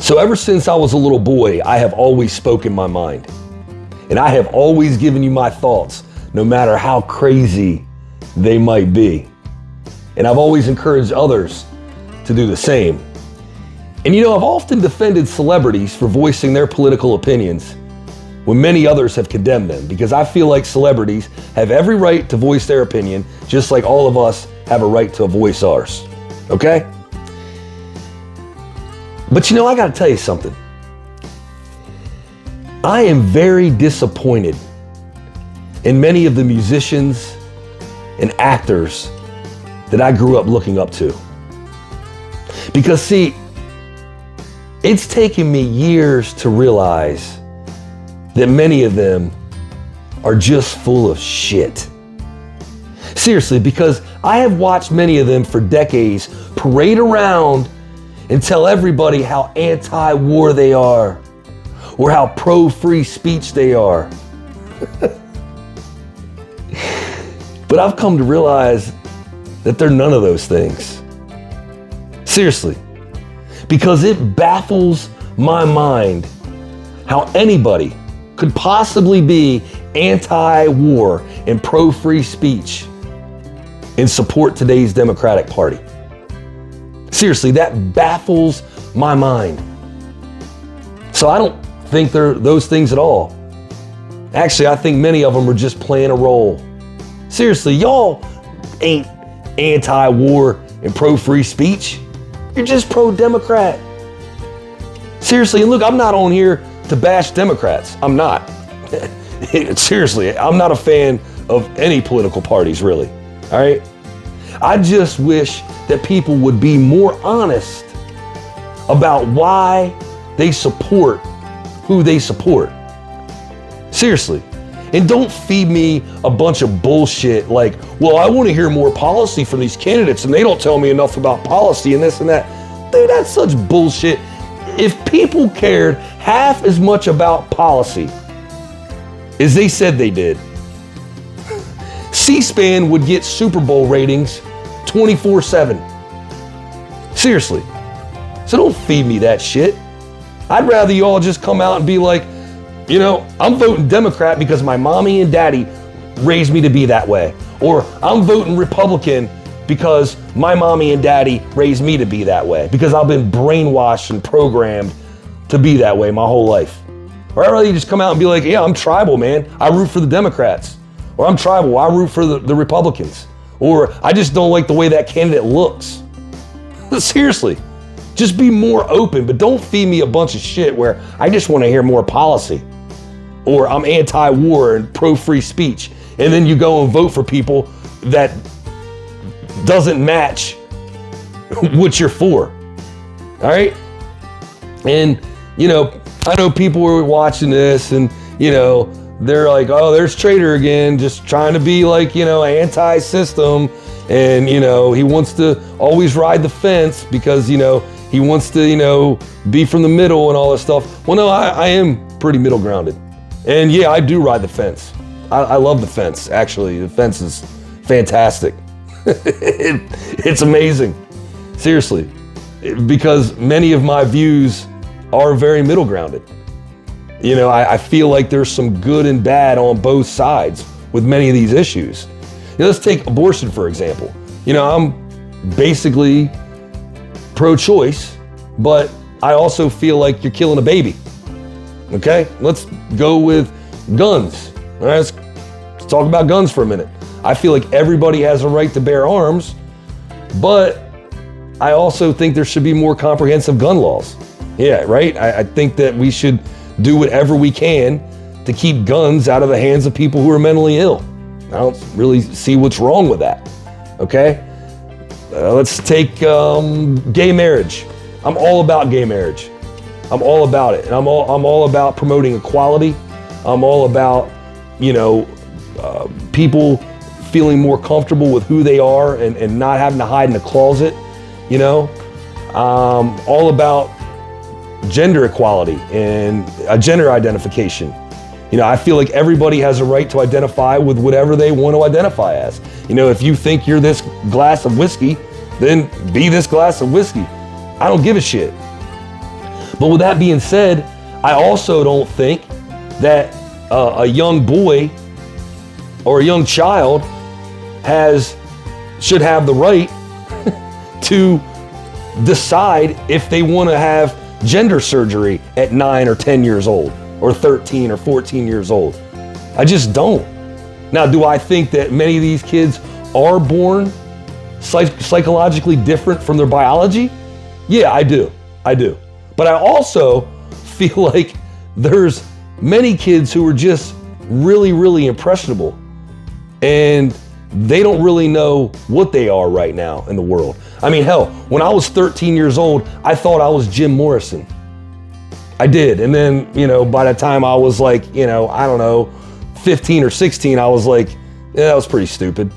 So ever since I was a little boy, I have always spoken my mind. And I have always given you my thoughts, no matter how crazy they might be. And I've always encouraged others to do the same. And I've often defended celebrities for voicing their political opinions when many others have condemned them, because I feel like celebrities have every right to voice their opinion, just like all of us have a right to voice ours, okay? But I gotta tell you something. I am very disappointed in many of the musicians and actors that I grew up looking up to. Because see, it's taken me years to realize that many of them are just full of shit. Seriously, because I have watched many of them for decades parade around and tell everybody how anti-war they are or how pro-free speech they are. But I've come to realize that they're none of those things. Seriously, because it baffles my mind how anybody could possibly be anti-war and pro-free speech and support today's Democratic Party. Seriously, that baffles my mind. So I don't think they're those things at all. Actually, I think many of them are just playing a role. Seriously, y'all ain't anti-war and pro-free speech. You're just pro-Democrat. Seriously, and look, I'm not on here to bash Democrats. I'm not. Seriously, I'm not a fan of any political parties, really. All right? I just wish that people would be more honest about why they support who they support. Seriously. And don't feed me a bunch of bullshit like, well, I want to hear more policy from these candidates and they don't tell me enough about policy and this and that. Dude, that's such bullshit. If people cared half as much about policy as they said they did, C-SPAN would get Super Bowl ratings 24/7. Seriously. So don't feed me that shit. I'd rather you all just come out and be like, I'm voting Democrat because my mommy and daddy raised me to be that way. Or I'm voting Republican because my mommy and daddy raised me to be that way. Because I've been brainwashed and programmed to be that way my whole life. Or I'd rather you just come out and be like, yeah, I'm tribal, man. I root for the Democrats. Or I'm tribal, I root for the Republicans. Or I just don't like the way that candidate looks. Seriously, just be more open, but don't feed me a bunch of shit where I just want to hear more policy. Or I'm anti-war and pro-free speech. And then you go and vote for people that doesn't match what you're for. All right? And, I know people are watching this and, they're like, oh, there's Trader again, just trying to be like, anti-system. And, he wants to always ride the fence because, he wants to, be from the middle and all this stuff. Well, no, I am pretty middle grounded. And yeah, I do ride the fence. I love the fence, actually. The fence is fantastic. It's amazing. Seriously. Because many of my views are very middle grounded. I feel like there's some good and bad on both sides with many of these issues. Let's take abortion, for example. I'm basically pro-choice, but I also feel like you're killing a baby. Okay? Let's go with guns. All right, let's talk about guns for a minute. I feel like everybody has a right to bear arms, but I also think there should be more comprehensive gun laws. Yeah, right? I think that we should do whatever we can to keep guns out of the hands of people who are mentally ill. I don't really see what's wrong with that. Okay? Let's take gay marriage. I'm all about gay marriage. I'm all about it. And I'm all about promoting equality. I'm all about, people feeling more comfortable with who they are and not having to hide in a closet, all about gender equality and gender identification. I feel like everybody has a right to identify with whatever they want to identify as. If you think you're this glass of whiskey, then be this glass of whiskey. I don't give a shit. But with that being said, I also don't think that a young boy or a young child should have the right to decide if they want to have gender surgery at 9 or 10 years old or 13 or 14 years old. I just don't. Now, do I think that many of these kids are born psychologically different from their biology? Yeah, I do. But I also feel like there's many kids who are just really, really impressionable, and they don't really know what they are right now in the world. I mean, hell, when I was 13 years old, I thought I was Jim Morrison. I did. And then, by the time I was like, I don't know, 15 or 16, I was like, yeah, that was pretty stupid.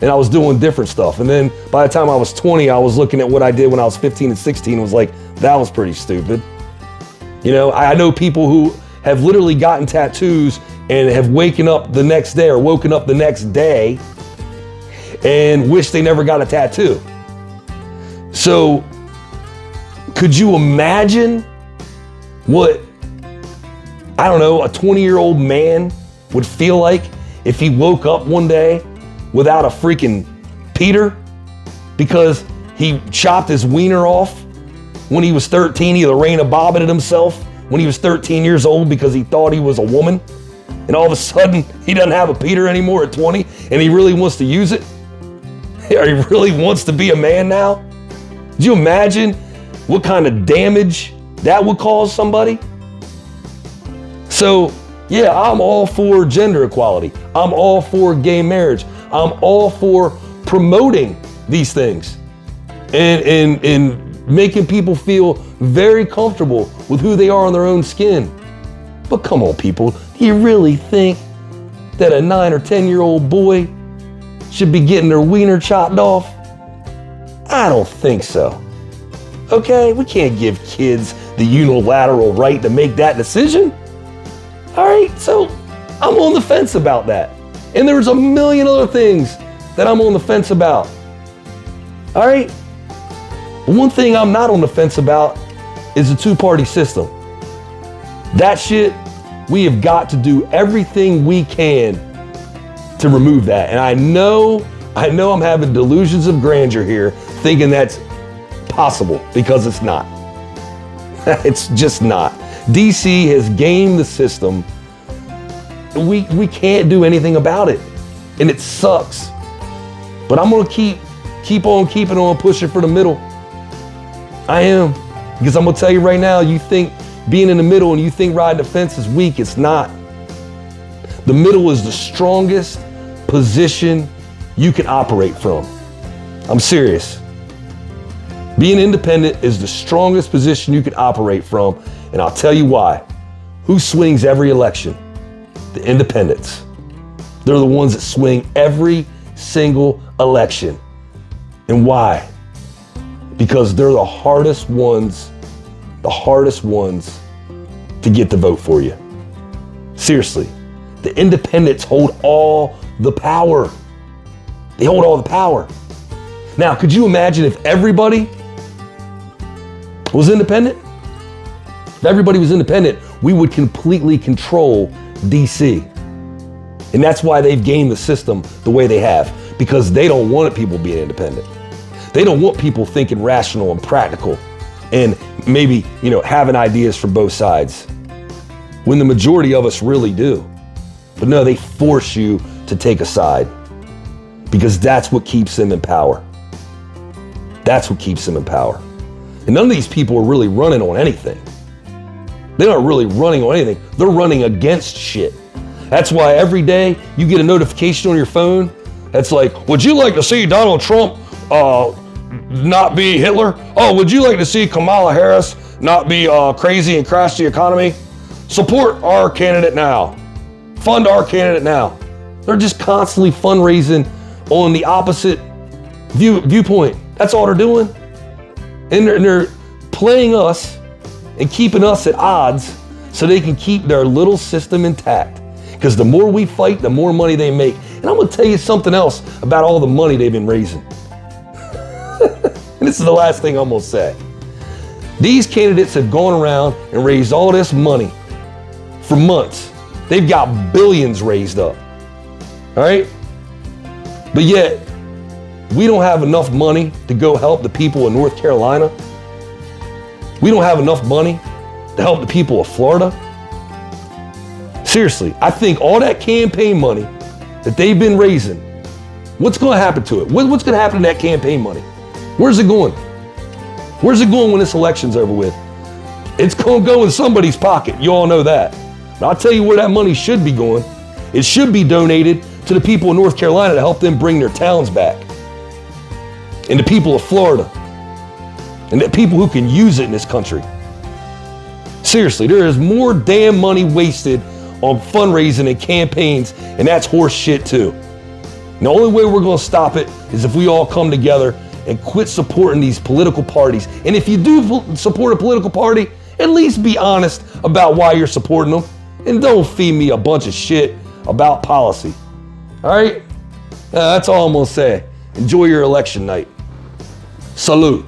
And I was doing different stuff. And then by the time I was 20, I was looking at what I did when I was 15 and 16 and was like, that was pretty stupid. I know people who have literally gotten tattoos and have woken up the next day and wish they never got a tattoo. So could you imagine what, I don't know, a 20-year-old man would feel like if he woke up one day without a freaking Peter because he chopped his wiener off when he was 13, he Lorena Bobbitt himself when he was 13 years old because he thought he was a woman, and all of a sudden he doesn't have a Peter anymore at 20 and he really wants to use it? Or he really wants to be a man now? Could you imagine what kind of damage that would cause somebody? So yeah, I'm all for gender equality. I'm all for gay marriage. I'm all for promoting these things and making people feel very comfortable with who they are on their own skin. But come on, people, do you really think that a 9 or 10-year-old boy should be getting their wiener chopped off? I don't think so. Okay, we can't give kids the unilateral right to make that decision. All right, so I'm on the fence about that. And there's a million other things that I'm on the fence about. All right? But one thing I'm not on the fence about is the two-party system. That shit, we have got to do everything we can to remove that. And I know I'm having delusions of grandeur here, thinking that's possible, because it's not. It's just not. DC has gamed the system. We can't do anything about it, and it sucks. But I'm gonna keep on keeping on pushing for the middle. I am, because I'm gonna tell you right now, you think being in the middle and you think riding the fence is weak, it's not. The middle is the strongest position you can operate from. I'm serious. Being independent is the strongest position you can operate from, and I'll tell you why. Who swings every election? The independents. They're the ones that swing every single election. And why? Because they're the hardest ones to get the vote for you. Seriously, the independents hold all the power. They hold all the power. Now, could you imagine if everybody was independent? If everybody was independent, we would completely control DC. And that's why they've gamed the system the way they have, because they don't want people being independent. They don't want people thinking rational and practical and maybe, having ideas from both sides, when the majority of us really do. But no, they force you to take a side, because that's what keeps them in power. That's what keeps them in power. And none of these people are really running on anything. They're not really running on anything. They're running against shit. That's why every day you get a notification on your phone that's like, would you like to see Donald Trump not be Hitler? Oh, would you like to see Kamala Harris not be crazy and crash the economy? Support our candidate now. Fund our candidate now. They're just constantly fundraising on the opposite viewpoint. That's all they're doing. And they're playing us and keeping us at odds so they can keep their little system intact. Because the more we fight, the more money they make. And I'm gonna tell you something else about all the money they've been raising. And this is the last thing I'm gonna say. These candidates have gone around and raised all this money for months. They've got billions raised up, all right? But yet, we don't have enough money to go help the people in North Carolina. We don't have enough money to help the people of Florida. Seriously, I think all that campaign money that they've been raising, what's gonna happen to it? What's gonna happen to that campaign money? Where's it going? Where's it going when this election's over with? It's gonna go in somebody's pocket, you all know that. But I'll tell you where that money should be going. It should be donated to the people of North Carolina to help them bring their towns back. And the people of Florida. And the people who can use it in this country. Seriously, there is more damn money wasted on fundraising and campaigns, and that's horse shit too. And the only way we're gonna stop it is if we all come together and quit supporting these political parties. And if you do support a political party, at least be honest about why you're supporting them. And don't feed me a bunch of shit about policy. All right? That's all I'm gonna say. Enjoy your election night. Salute.